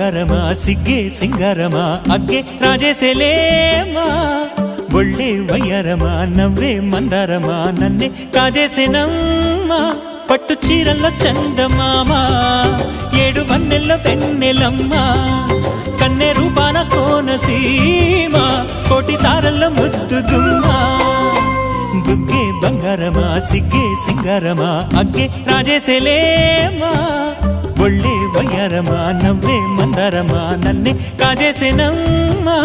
బంగారమా సిగ్గే సింగారమా అగ్గే రాజేసేలేమా ఒళ్ళే వయ్యారమా నవ్వే మందారమా నన్నే కాజేసేనమ్మా పట్టు చీరల్లో చందమామా ఏడు వన్నెల్లో వెన్నెలమ్మా కన్నె రూపాన కోనసీమ కోటి తారల్లో ముద్దుగుమ్మా బుగ్గే బంగారమా సిగ్గే సింగారమా అగ్గే రాజేసేలేమా ఒళ్ళే వయ్యారమా నవ్వే మందారమా నన్నే కాజేసేనమ్మా